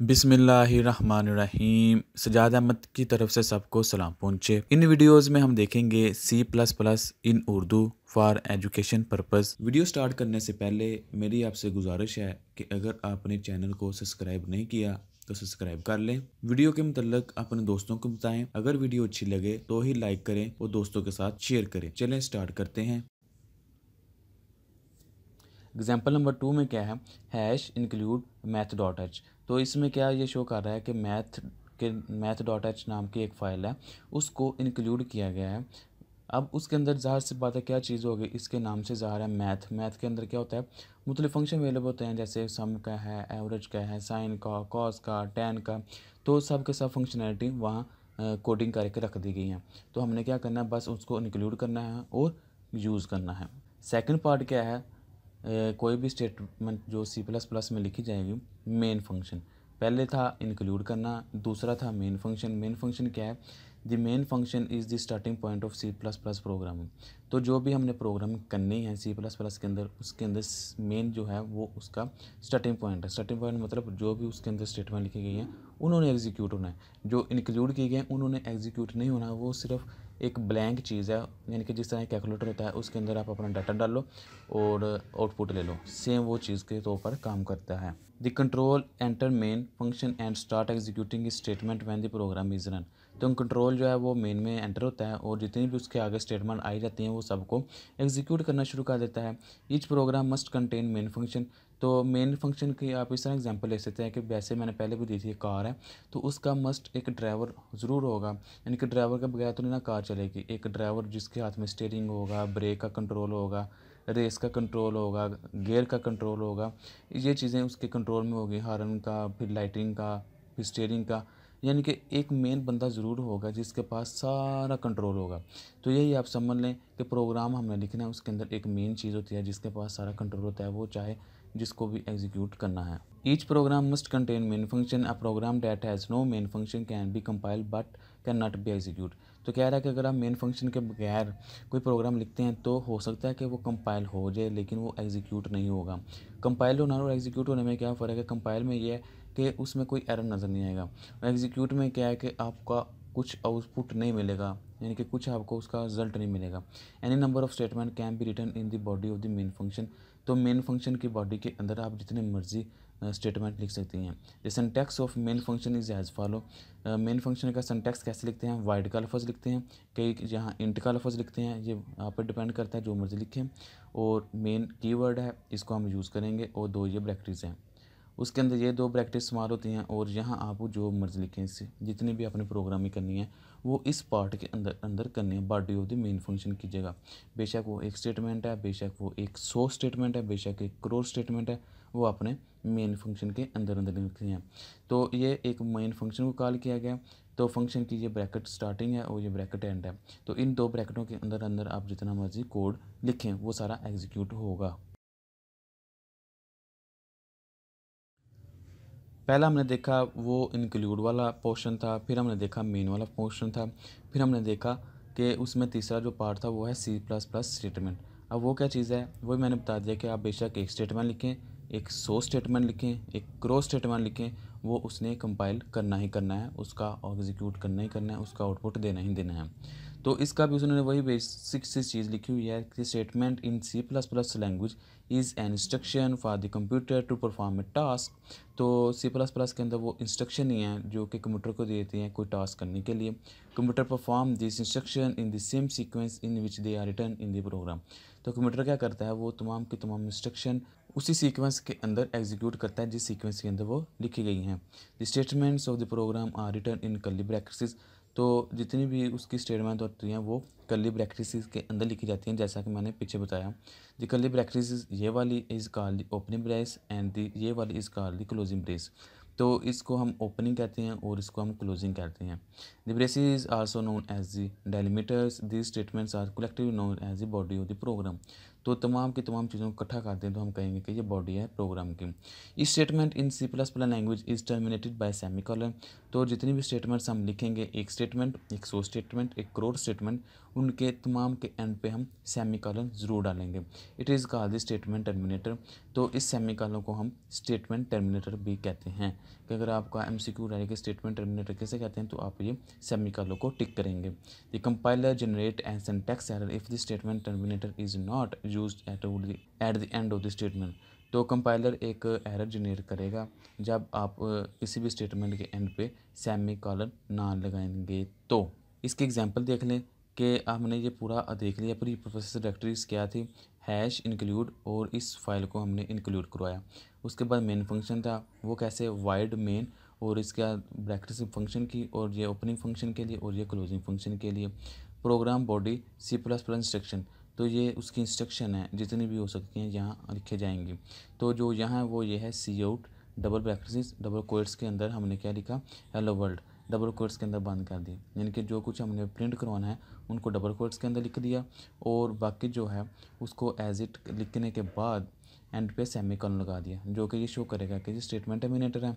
बिस्मिल्लाहिर्रहमानिर्रहीम। सजाद अहमद की तरफ से सबको सलाम पहुँचे। इन वीडियोस में हम देखेंगे C++ in Urdu for education purpose. Video start करने से पहले मेरी आपसे गुजारिश है कि अगर आपने चैनल को सब्सक्राइब नहीं किया तो सब्सक्राइब कर लें। वीडियो के मुतल्लिक अपने दोस्तों को बताएं। अगर वीडियो अच्छी लगे तो ही लाइक करें और दोस्तों के साथ शेयर करें। चलें स्टार्ट करते हैं। एग्जाम्पल नंबर 2 में क्या है, hash include math dot H. तो इसमें क्या ये शो कर रहा है कि मैथ डॉट एच नाम की एक फ़ाइल है, उसको इंक्लूड किया गया है। अब उसके अंदर ज़ाहिर सी बात है क्या चीज़ होगी, इसके नाम से ज़ाहिर है मैथ के अंदर क्या होता है, मुख्तलिफ फंक्शन अवेलेबल होते हैं, जैसे सम का है, एवरेज का है, साइन का, कॉस का, टेन का। तो सब के सब फंक्शनैलिटी वहाँ कोडिंग करके रख दी गई हैं। तो हमने क्या करना है, बस उसको इंक्लूड करना है और यूज़ करना है। सेकंड पार्ट क्या है, कोई भी स्टेटमेंट जो C++ में लिखी जाएगी, मेन फंक्शन। पहले था इंक्लूड करना, दूसरा था मेन फंक्शन। मेन फंक्शन क्या है, the main function is the starting point of C++ programming. तो जो भी हमने प्रोग्रामिंग करनी है C++ के अंदर, उसके अंदर मेन जो है वो उसका स्टार्टिंग पॉइंट है। स्टार्टिंग पॉइंट मतलब जो भी उसके अंदर स्टेटमेंट लिखी गई हैं उन्होंने एग्जीक्यूट होना है, जो इंक्लूड किए गए हैं उन्होंने एग्जीक्यूट नहीं होना। वो सिर्फ एक ब्लैंक चीज़ है, यानी कि जिस तरह कैलकुलेटर होता है उसके अंदर आप अपना डाटा डालो और आउटपुट ले लो, सेम वो चीज़ के तौर पर काम करता है। The control enter main function and start executing statement when the program is run. तो कंट्रोल जो है वो मेन में एंटर होता है और जितनी भी उसके आगे स्टेटमेंट आई जाती हैं वो सबको एग्जीक्यूट करना शुरू कर देता है। Each program must contain main function. तो मेन फंक्शन की आप इस तरह एग्जांपल ले सकते हैं कि वैसे मैंने पहले भी दी थी, कार है तो उसका मस्ट एक ड्राइवर ज़रूर होगा, यानी कि ड्राइवर के बगैर तो नहीं ना कार चलेगी। एक ड्राइवर जिसके हाथ में स्टीयरिंग होगा, ब्रेक का कंट्रोल होगा, रेस का कंट्रोल होगा, गियर का कंट्रोल होगा, ये चीज़ें उसके कंट्रोल में होगी, हॉर्न का, फिर लाइटिंग का, फिर स्टीयरिंग का। यानी कि एक मेन बंदा ज़रूर होगा जिसके पास सारा कंट्रोल होगा। तो यही आप समझ लें कि प्रोग्राम हमने लिखना है उसके अंदर एक मेन चीज़ होती है जिसके पास सारा कंट्रोल होता है, वो चाहे जिसको भी एग्जीक्यूट करना है। Each program must contain main function. A program that has no main function can be compile but can not be execute. तो कह रहा है कि अगर आप मेन फंक्शन के बगैर कोई प्रोग्राम लिखते हैं तो हो सकता है कि वो कंपाइल हो जाए लेकिन वो एग्जीक्यूट नहीं होगा। कंपाइल होना और एग्जीक्यूट होने में क्या फ़र्क है, कंपाइल में ये है कि उसमें कोई एरर नज़र नहीं आएगा, एग्जीक्यूट में क्या है कि आपका कुछ आउटपुट नहीं मिलेगा, यानी कि कुछ आपको उसका रिजल्ट नहीं मिलेगा। Any number of statement can be written in the body of the main function. तो मेन फंक्शन की बॉडी के अंदर आप जितने मर्जी स्टेटमेंट लिख सकती हैं। The syntax of main function is as follow. Main function का सिंटैक्स कैसे लिखते हैं, वाइड का लफ्ज़ लिखते हैं, कई जहाँ इंट का लफ्ज़ लिखते हैं, ये आप पर डिपेंड करता है, जो मर्ज़ी लिखें। और मेन कीवर्ड है, इसको हम यूज़ करेंगे, और दो ये ब्रैकेट्स हैं, उसके अंदर ये दो ब्रैकेट इस्तेमाल होती हैं, और यहाँ आप जो मर्ज़ी लिखें, इससे जितनी भी आपने प्रोग्रामिंग करनी है वो इस पार्ट के अंदर अंदर करनी है, body of the main function की जगह। बेशक वो एक स्टेटमेंट है, बेशक वो एक 100 स्टेटमेंट है, बेशक एक करोड़ स्टेटमेंट है, वो अपने मेन फंक्शन के अंदर अंदर लिखनी हैं। तो ये एक मेन फंक्शन को कॉल किया गया। तो फंक्शन की ये ब्रैकेट स्टार्टिंग है और ये ब्रैकेट एंड है। तो इन दो ब्रैकेटों के अंदर अंदर आप जितना मर्ज़ी कोड लिखें वो सारा एग्जीक्यूट होगा। पहला हमने देखा वो इंक्लूड वाला पोर्शन था, फिर हमने देखा मेन वाला पोर्शन था, फिर हमने देखा कि उसमें तीसरा जो पार्ट था वो है C++ स्टेटमेंट। अब वो क्या चीज़ है, वो मैंने बता दिया कि आप बेशक एक स्टेटमेंट लिखें, एक 100 स्टेटमेंट लिखें, एक क्रॉस स्टेटमेंट लिखें, वो उसने कंपाइल करना ही करना है, उसका एग्जीक्यूट करना ही करना है, उसका आउटपुट देना ही देना है। तो इसका भी उसने वही बेसिक सी चीज़ लिखी हुई है कि statement in C++ language is an instruction for the computer to perform a task. तो C++ के अंदर वो इंस्ट्रक्शन ही हैं जो कि कंप्यूटर को देती हैं कोई टास्क करने के लिए। Computer perform this instruction in the same sequence in which they are written in the program. तो कंप्यूटर क्या करता है, वो तमाम की तमाम इंस्ट्रक्शन उसी सीक्वेंस के अंदर एग्जीक्यूट करता है जिस सीक्वेंस के अंदर वो लिखी गई हैं। The statements of the program are written in curly brackets. तो जितनी भी उसकी स्टेटमेंट होती हैं वो कर्ली ब्रैकेट्स के अंदर लिखी जाती हैं, जैसा कि मैंने पीछे बताया। द कर्ली ब्रैकेट्स ये वाली is called the opening brace and the ये वाली is called the closing brace. तो इसको हम ओपनिंग कहते हैं और इसको हम क्लोजिंग कहते हैं। The braces is also known as the delimiters. These statements are collectively known as the body of the program. तो तमाम की तमाम चीज़ों को इकट्ठा कर दें तो हम कहेंगे कि ये बॉडी है प्रोग्राम की। Each statement in C plus plus language is terminated by semicolon. तो जितनी भी स्टेटमेंट्स हम लिखेंगे, एक स्टेटमेंट, एक सौ स्टेटमेंट, एक करोड़ स्टेटमेंट, उनके तमाम के एंड पे हम सेमीकोलन ज़रूर डालेंगे। It is called the statement terminator. तो इस सेमीकोलन को हम स्टेटमेंट टर्मिनेटर भी कहते हैं। कि अगर आपका एमसीक्यू रहे कि स्टेटमेंट टर्मिनेटर कैसे कहते हैं, तो आप ये सेमीकोलन को टिक करेंगे। The compiler generate N syntax error if the statement terminator is not used at the end of the statement. तो कंपाइलर एक एरर जनरेट करेगा जब आप किसी भी स्टेटमेंट के एंड पे सेमीकोलन ना लगाएंगे। तो इसके एग्जांपल देख लें कि हमने ये पूरा देख लिया। प्री प्रोसेस डायरेक्टरीज क्या थी, हैश इंक्लूड, और इस फाइल को हमने इंक्लूड करवाया। उसके बाद मेन फंक्शन था, वो कैसे, वाइड मेन, और इसका ब्रैकेट फंक्शन की, और ये ओपनिंग फंक्शन के लिए, और ये क्लोजिंग फंक्शन के लिए। Program body C plus plus instruction, तो ये उसकी इंस्ट्रक्शन है, जितनी भी हो सकती हैं यहाँ लिखे जाएंगी। तो जो यहाँ वो ये है cout, double brackets double quotes के अंदर हमने क्या लिखा, हेलो वर्ल्ड, डबल कोट्स के अंदर बंद कर दिया। यानी कि जो कुछ हमने प्रिंट करवाना है उनको डबल कोट्स के अंदर लिख दिया, और बाकी जो है उसको एज इट लिखने के बाद एंड पे सेमीकोलन लगा दिया, जो कि ये शो करेगा कि ये स्टेटमेंट टर्मिनेटर है।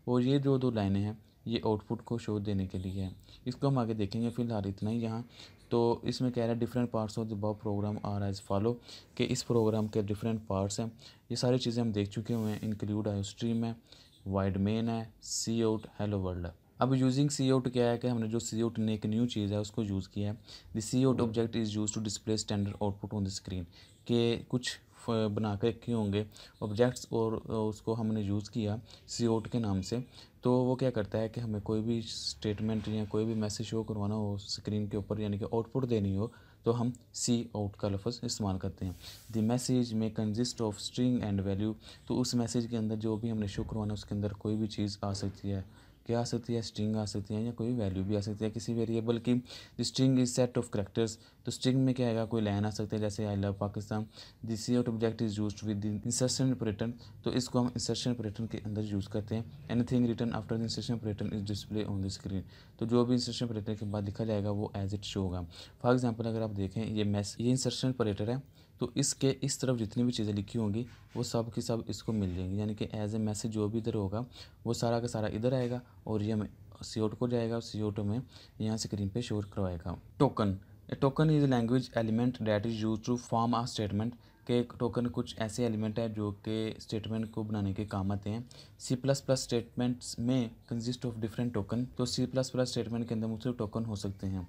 और ये जो दो लाइनें हैं ये आउटपुट को शो देने के लिए है। इसको हम आगे देखेंगे, फिलहाल इतना ही यहाँ। तो इसमें कह रहा है different parts of the above program are as follow, कि इस प्रोग्राम के डिफरेंट पार्ट्स हैं। ये सारी चीज़ें हम देख चुके हुए हैं। इंक्लूड है, स्ट्रीम है, वाइड मेन है, सी आउट, हेलो वर्ल्ड है। अब यूजिंग सी आउट क्या है कि हमने जो सी आउट ने एक न्यू चीज़ है उसको यूज़ किया है। The C out object is use to display standard output on the screen, के कुछ बना के रखे होंगे ऑब्जेक्ट्स, और उसको हमने यूज़ किया सी आउट के नाम से। तो वो क्या करता है कि हमें कोई भी स्टेटमेंट या कोई भी मैसेज शो करवाना हो स्क्रीन के ऊपर, यानी कि आउटपुट देनी हो, तो हम सी आउट का लफ्ज़ इस्तेमाल करते हैं। द मैसेज में consist of string and value, तो उस मैसेज के अंदर जो भी हमने शो करवाना उसके अंदर कोई भी चीज़ आ सकती है। क्या आ सकती है, स्ट्रिंग आ सकती है, या कोई वैल्यू भी आ सकती है किसी वेरिएबल की। String is set of characters, तो स्ट्रिंग में क्या आएगा, कोई लाइन आ सकती है, जैसे I love Pakistan. The C out object is used with the insertion operator, तो इसको हम इंसर्शन ऑपरेटर के अंदर यूज़ करते हैं। Anything written after the insertion operator is display on the screen, तो जो भी इंसर्शन ऑपरेटर के बाद लिखा जाएगा वो एज इट शो होगा। फॉर एग्जाम्पल अगर आप देखें ये इंसर्शन ऑपरेटर है, तो इसके इस तरफ जितनी भी चीज़ें लिखी होंगी वो सब की सब इसको मिल जाएंगी, यानी कि एज ए मैसेज जो भी इधर होगा वो सारा का सारा इधर आएगा, और ये हमें सी आउट को जाएगा, सी आउट में यहाँ स्क्रीन पे शो करवाएगा। Token, a token is language element that is use to form a statement, के एक टोकन कुछ ऐसे एलिमेंट है जो कि स्टेटमेंट को बनाने के काम आते हैं। सी प्लस प्लस स्टेटमेंट्स में कंसिस्ट ऑफ डिफरेंट टोकन, तो सी प्लस प्लस स्टेटमेंट के अंदर मुख्तलिफ टोकन हो सकते हैं।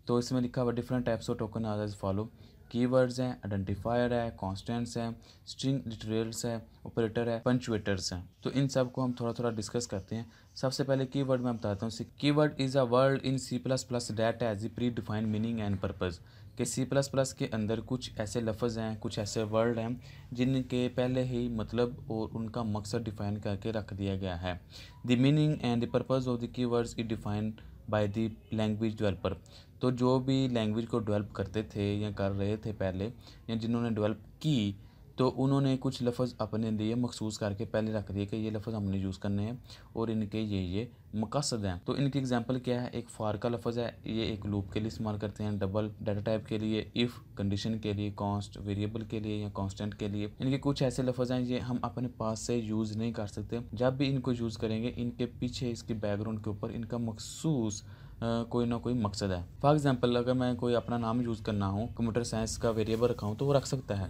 तो इसमें लिखा हुआ different types of token are as follow, keywords हैं, आइडेंटिफायर है, कॉन्स्टेंट्स हैं, स्ट्रिंग लिटरल्स है, ऑपरेटर है, पंचुएटर्स हैं। तो इन सब को हम थोड़ा थोड़ा डिस्कस करते हैं। सबसे पहले कीवर्ड मैं बताता हूँ। Keyword is a word in C plus plus that has predefined meaning and purpose, कि सी प्लस प्लस के अंदर कुछ ऐसे लफ्ज़ हैं, कुछ ऐसे वर्ड हैं जिनके पहले ही मतलब और उनका मकसद डिफ़ाइन करके रख दिया गया है। The meaning and the purpose of the keywords is defined by the language developer, तो जो भी लैंग्वेज को डेवलप करते थे या कर रहे थे पहले, या जिन्होंने डेवलप की, तो उन्होंने कुछ लफ्ज़ अपने लिए मखसूस करके पहले रख दिए कि ये लफ्ज़ हमने यूज़ करने हैं और इनके ये मकसद हैं। तो इनकी एग्जांपल क्या है, एक फॉर का लफ्ज़ है, ये एक लूप के लिए इस्तेमाल करते हैं, डबल डाटा टाइप के लिए, इफ़ कंडीशन के लिए, कॉन्स्ट वेरिएबल के लिए या कांस्टेंट के लिए। इनके कुछ ऐसे लफ्ज़ हैं ये हम अपने पास से यूज़ नहीं कर सकते, जब भी इनको यूज़ करेंगे इनके पीछे इसकी बैकग्राउंड के ऊपर इनका मखसूस कोई ना कोई मकसद है। फॉर एग्जांपल अगर मैं कोई अपना नाम यूज़ करना हो, कंप्यूटर साइंस का वेरिएबल रखा हूँ तो वो रख सकता है,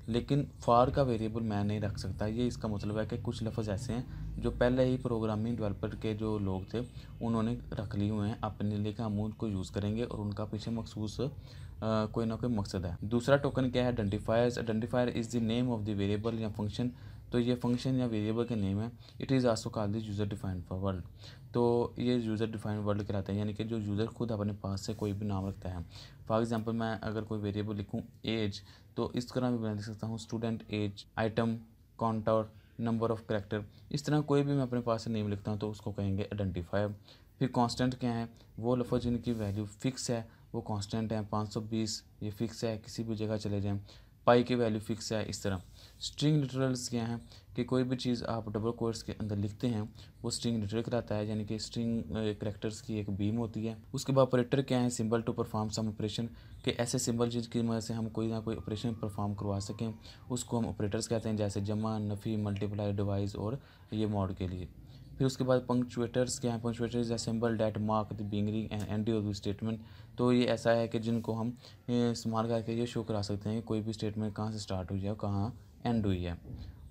लेकिन फॉर का वेरिएबल मैं नहीं रख सकता। ये इसका मतलब है कि कुछ लफ्ज़ ऐसे हैं जो पहले ही प्रोग्रामिंग डेवलपर के जो लोग थे उन्होंने रख लिए हुए हैं अपने लिए, कि हम उनको यूज़ करेंगे और उनका पीछे मखसूस कोई ना कोई मकसद है। दूसरा टोकन क्या है, identifiers. Identifier is the name of the variable या फंक्शन, तो ये फंक्शन या वेरिएबल के नेम है। It is also called the user defined word, तो ये यूज़र डिफाइंड वर्ड कहलाता है, यानी कि जो यूज़र खुद अपने पास से कोई भी नाम रखता है। फॉर एग्जांपल मैं अगर कोई वेरिएबल लिखूँ एज, तो इस तरह भी बना लिख सकता हूँ student age, item, counter, number of character. इस तरह कोई भी मैं अपने पास से नेम लिखता हूँ तो उसको कहेंगे आइडेंटिफायर। फिर कांस्टेंट क्या है, वो लफ्ज़ जिनकी वैल्यू फ़िक्स है वो कांस्टेंट है। 520 ये फ़िक्स है, किसी भी जगह चले जाएँ। पाई की वैल्यू फिक्स है। इस तरह स्ट्रिंग लिटरल्स क्या हैं कि कोई भी चीज़ आप डबल कोट्स के अंदर लिखते हैं वो स्ट्रिंग लिटरल कहलाता है, यानी कि स्ट्रिंग करैक्टर्स की एक बीम होती है। उसके बाद ऑपरेटर क्या है, symbol to perform some operation, कि ऐसे सिंबल जिसकी मदद से हम कोई ना कोई ऑपरेशन परफॉर्म करवा सकें उसको हम ऑपरेटर्स कहते हैं, जैसे जमा, नफ़ी, मल्टीप्लाई, डिवाइस और ये मॉड के लिए। फिर उसके बाद पंक्चुएटर्स क्या हैं, punctuator is a symbol that mark the beginning and end of the statement. तो ये ऐसा है कि जिनको हम इस्तेमाल करके ये शो करा सकते हैं कि कोई भी स्टेटमेंट कहाँ से स्टार्ट हुई है और कहाँ एंड हुई है।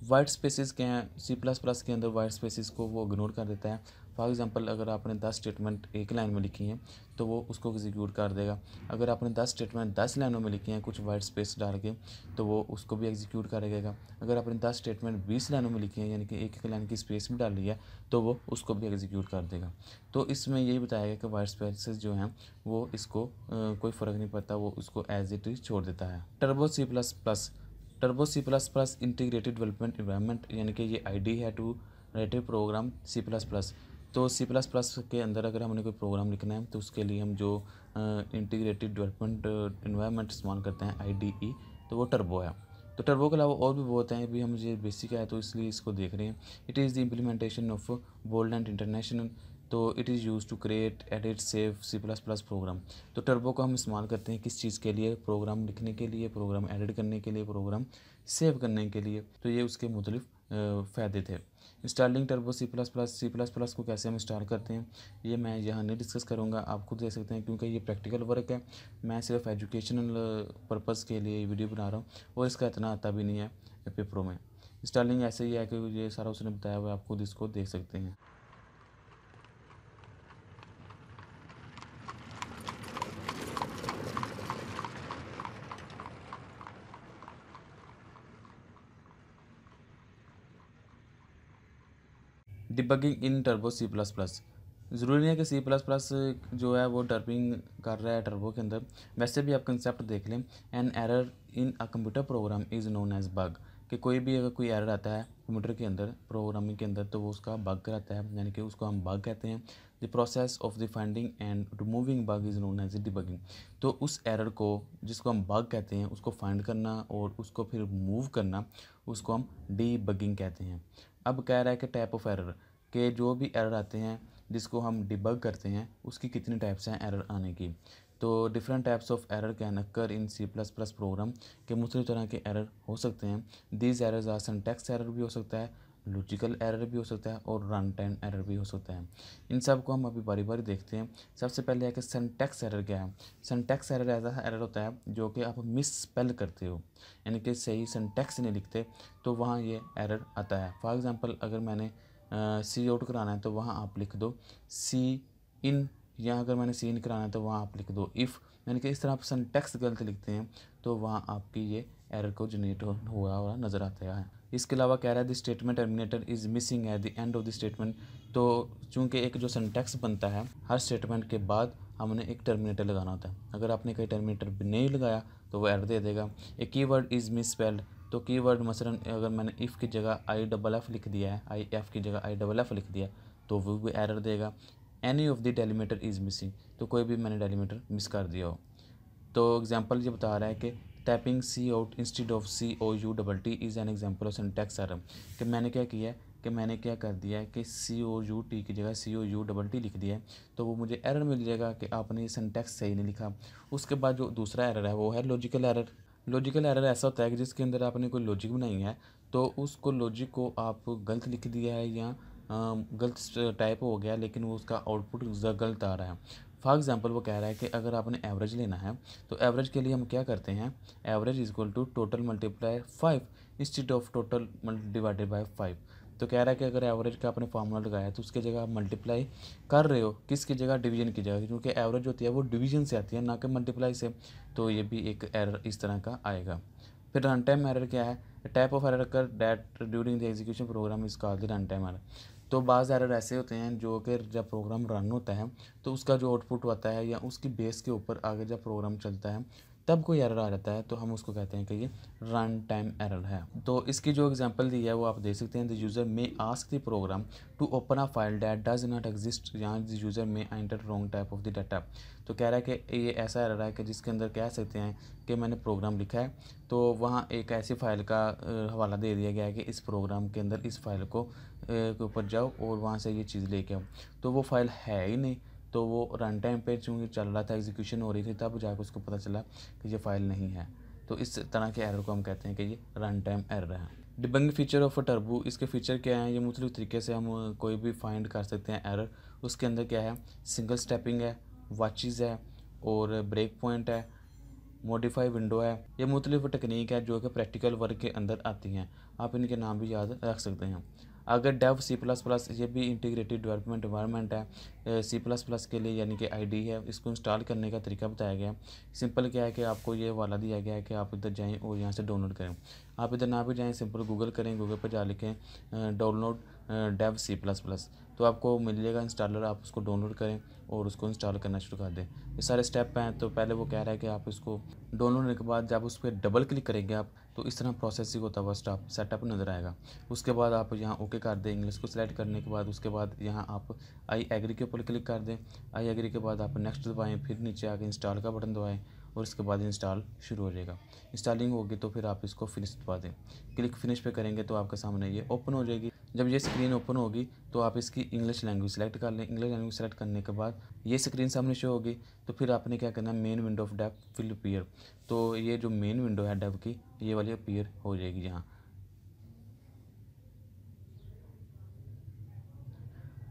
वाइट स्पेसिस क्या हैं, C++ के अंदर वाइट स्पेसिस को वो इग्नोर कर देता है। फॉर एग्जांपल अगर आपने 10 स्टेटमेंट एक लाइन में लिखी हैं तो वो उसको एग्जीक्यूट कर देगा। अगर आपने 10 स्टेटमेंट 10 लाइनों में लिखी हैं कुछ वाइट स्पेस डाल के तो वो उसको भी एग्जीक्यूट करेगा। अगर आपने 10 स्टेटमेंट 20 लाइनों में लिखी हैं यानी कि एक एक लाइन की स्पेस भी डाली है तो वो उसको भी एग्जीक्यूट कर देगा। तो इसमें यही बताया गया कि वाइट स्पेसेस जो हैं वो इसको कोई फ़र्क नहीं पड़ता, वो उसको एज इट इज़ छोड़ देता है। Turbo C plus plus integrated development environment, यानी कि ये आईडी है टू राइट प्रोग्राम C++। तो C++ के अंदर अगर हमने कोई प्रोग्राम लिखना है तो उसके लिए हम जो इंटीग्रेटेड डेवलपमेंट इन्वायरमेंट इस्तेमाल करते हैं IDE, तो वो टर्बो है। तो टर्बो के अलावा और भी बहुत हैं, अभी हम ये बेसिक है तो इसलिए इसको देख रहे हैं। It is the implementation of Borland international, तो it is use to create edit save C++ program. तो टर्बो को हम इस्तेमाल करते हैं किस चीज़ के लिए, प्रोग्राम लिखने के लिए, प्रोग्राम एडिट करने के लिए, प्रोग्राम सेव करने के लिए। तो ये उसके मुख्तलिफ फ़ायदे थे। इंस्टॉलिंग टर्बो C++ को कैसे हम इंस्टॉल करते हैं ये मैं यहाँ नहीं डिस्कस करूँगा, आप खुद देख सकते हैं क्योंकि ये प्रैक्टिकल वर्क है। मैं सिर्फ एजुकेशनल पर्पज़ के लिए वीडियो बना रहा हूँ और इसका इतना आता भी नहीं है पेपरों में। इंस्टॉलिंग ऐसे ही है कि ये सारा उसने बताया हुआ, आप खुद इसको देख सकते हैं। डिबगिंग इन टर्बो C++। ज़रूरी नहीं है कि C++ जो है वो डबिंग कर रहा है टर्बो के अंदर, वैसे भी आप कंसेप्ट देख लें। An error in a computer program is known as bug, कि कोई भी अगर कोई एरर आता है कंप्यूटर के अंदर, प्रोग्रामिंग के अंदर, तो वो उसका बग कहलाता है, यानी कि उसको हम बग कहते हैं। The process of the finding and removing bug is known as debugging. तो उस एरर को जिसको हम बग कहते हैं उसको फाइंड करना और उसको फिर रिमूव करना उसको हम डीबगिंग कहते हैं। अब कह रहा है कि टाइप ऑफ एरर, के जो भी एरर आते हैं जिसको हम डिबग करते हैं उसकी कितनी टाइप्स हैं एरर आने की। तो different types of error can occur in C++ program, के मुख्तलिफ तरह के एरर हो सकते हैं। These errors are syntax error भी हो सकता है, लॉजिकल एरर भी हो सकता है और रन टाइम एरर भी हो सकता है। इन सब को हम अभी बारी बारी देखते हैं। सबसे पहले है कि सिंटैक्स एरर क्या है। सिंटैक्स एरर ऐसा एरर होता है जो कि आप मिस स्पेल करते हो, यानी कि सही सिंटैक्स नहीं लिखते, तो वहाँ ये एरर आता है। फॉर एग्ज़ाम्पल अगर मैंने सी आउट कराना है तो वहाँ आप लिख दो सी इन, या अगर मैंने सी इन कराना है तो वहाँ आप लिख दो इफ़, यानी कि इस तरह आप सिंटैक्स गलत लिखते हैं तो वहाँ आपकी ये एरर को जनरेट हुआ नज़र आता है। इसके अलावा कह रहा है the statement terminator is missing at the end of the statement. तो चूँकि एक जो सिंटैक्स बनता है हर स्टेटमेंट के बाद हमने एक टर्मिनेटर लगाना होता है, अगर आपने कहीं टर्मिनेटर नहीं लगाया तो वो एरर दे देगा। ए कीवर्ड इज़ मिस स्पेल्ड, तो कीवर्ड मसलन अगर मैंने इफ़ की जगह IFF लिख दिया है, IF की जगह IFF लिख दिया तो वो भी एरर देगा। Any of the delimiter is missing, तो कोई भी मैंने डेलीमीटर मिस कर दिया हो। तो एग्जांपल ये बता रहा है कि typing C out instead of COUT is an example of syntax error, कि मैंने क्या किया है कि मैंने क्या कर दिया है कि COUT की जगह COUT लिख दिया है, तो वो मुझे एरर मिल जाएगा कि आपने ये सिंटैक्स सही नहीं लिखा। उसके बाद जो दूसरा एरर है वो है लॉजिकल एरर। लॉजिकल एरर ऐसा होता है कि जिसके अंदर आपने कोई लॉजिक बनाई है तो उसको लॉजिक को आप गलत लिख दिया है या गलत टाइप हो गया, लेकिन वो उसका आउटपुट गलत आ रहा है। फॉर एग्जांपल वो कह रहा है कि अगर आपने एवरेज लेना है तो एवरेज के लिए हम क्या करते हैं, average is equal to total multiply 5 instead of total divided by 5। तो कह रहा है कि अगर एवरेज का आपने फार्मूला लगाया तो उसकी जगह आप मल्टीप्लाई कर रहे हो किसकी जगह, डिवीजन की जगह, क्योंकि एवरेज होती है वो डिवीजन से आती है ना कि मल्टीप्लाई से। तो ये भी एक एरर इस तरह का आएगा। फिर रन टाइम एरर क्या है, टाइप ऑफ एरर कर that during the execution programme is called the run time error. तो बाज़ एरर ऐसे होते हैं जो कि जब प्रोग्राम रन होता है तो उसका जो आउटपुट होता है या उसकी बेस के ऊपर आगे जब प्रोग्राम चलता है तब कोई एरर आ जाता है तो हम उसको कहते हैं कि ये रन टाइम एरर है। तो इसकी जो एग्जांपल दी है वो आप देख सकते हैं, the user may ask the program to open a file that does not exist, यहाँ the user may enter wrong type of the data. तो कह रहा है कि ये ऐसा एरर है कि जिसके अंदर कह सकते हैं कि मैंने प्रोग्राम लिखा है तो वहाँ एक ऐसी फ़ाइल का हवाला दे दिया गया है कि इस प्रोग्राम के अंदर इस फाइल को के ऊपर जाओ और वहाँ से ये चीज़ लेके आओ, तो वो फाइल है ही नहीं। तो वो रन टाइम पे चूँकि चल रहा था, एग्जीक्यूशन हो रही थी, तब जाकर उसको पता चला कि ये फाइल नहीं है। तो इस तरह के एरर को हम कहते हैं कि ये रन टाइम एरर है। डिबगिंग फीचर ऑफ टर्बो, इसके फीचर क्या हैं, ये मुख्तलिफ तरीके से हम कोई भी फाइंड कर सकते हैं एरर। उसके अंदर क्या है, सिंगल स्टेपिंग है, वाचेस है और ब्रेक पॉइंट है, मॉडिफाई विंडो है। ये मुख्तलिफ टेक्निक है जो कि प्रैक्टिकल वर्क के अंदर आती हैं, आप इनके नाम भी याद रख सकते हैं। अगर डेव C++, ये भी इंटीग्रेटेड डेवलपमेंट एनवायरनमेंट है C++ के लिए, यानी कि आईडी है, इसको इंस्टॉल करने का तरीका बताया गया है। सिंपल क्या है कि आपको ये वाला दिया गया है कि आप इधर जाएं और यहाँ से डाउनलोड करें। आप इधर ना भी जाएं, सिंपल गूगल करें, गूगल पर जा लिखें डाउनलोड डेव C++, तो आपको मिल जाएगा इंस्टॉलर, आप उसको डाउनलोड करें और उसको इंस्टॉल करना शुरू कर दें। ये सारे स्टेप हैं। तो पहले वो कह रहा है कि आप इसको डाउनलोड होने के बाद जब उस पर डबल क्लिक करेंगे आप, तो इस तरह प्रोसेसिंग होता हुआ स्टॉप सेटअप नज़र आएगा। उसके बाद आप यहाँ ओके कर दें, इंग्लिश को सिलेक्ट करने के बाद उसके बाद यहाँ आप आई एग्री के ऊपर क्लिक कर दें। आई एग्री के बाद आप नेक्स्ट दबाएँ, फिर नीचे आके इंस्टॉल का बटन दबाएँ और इसके बाद इंस्टॉल शुरू हो जाएगा। इंस्टॉलिंग होगी तो फिर आप इसको फिनिश दबा दें। क्लिक फिनिश पे करेंगे तो आपके सामने ये ओपन हो जाएगी। जब ये स्क्रीन ओपन होगी तो आप इसकी इंग्लिश लैंग्वेज सेलेक्ट कर लें। इंग्लिश लैंग्वेज सेलेक्ट करने के बाद ये स्क्रीन सामने शो होगी। तो फिर आपने क्या करना है, main window of Dev will appear. तो ये जो मेन विंडो है डेव की, ये वाली अपीयर हो जाएगी यहाँ।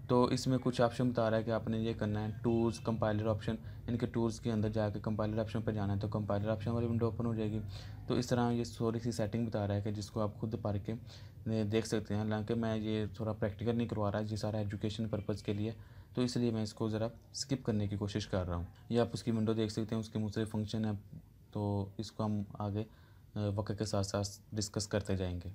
तो इसमें कुछ ऑप्शन बता रहा है कि आपने ये करना है, टूल्स, कंपाइलर ऑप्शन। इनके टूल्स के अंदर जाके कंपाइलर ऑप्शन पर जाना है, तो कंपाइलर ऑप्शन वाली विंडो ओपन हो जाएगी। तो इस तरह ये थोड़ी सी सेटिंग बता रहा है कि जिसको आप खुद पढ़ के देख सकते हैं। हालांकि मैं ये थोड़ा प्रैक्टिकल नहीं करवा रहा, ये सारा एजुकेशन पर्पज़ के लिए, तो इसलिए मैं इसको ज़रा स्किप करने की कोशिश कर रहा हूँ। ये आप उसकी विंडो देख सकते हैं, उसके मुख्तलिफ फंक्शन है। तो इसको हम आगे वक्त के साथ साथ डिस्कस करते जाएंगे।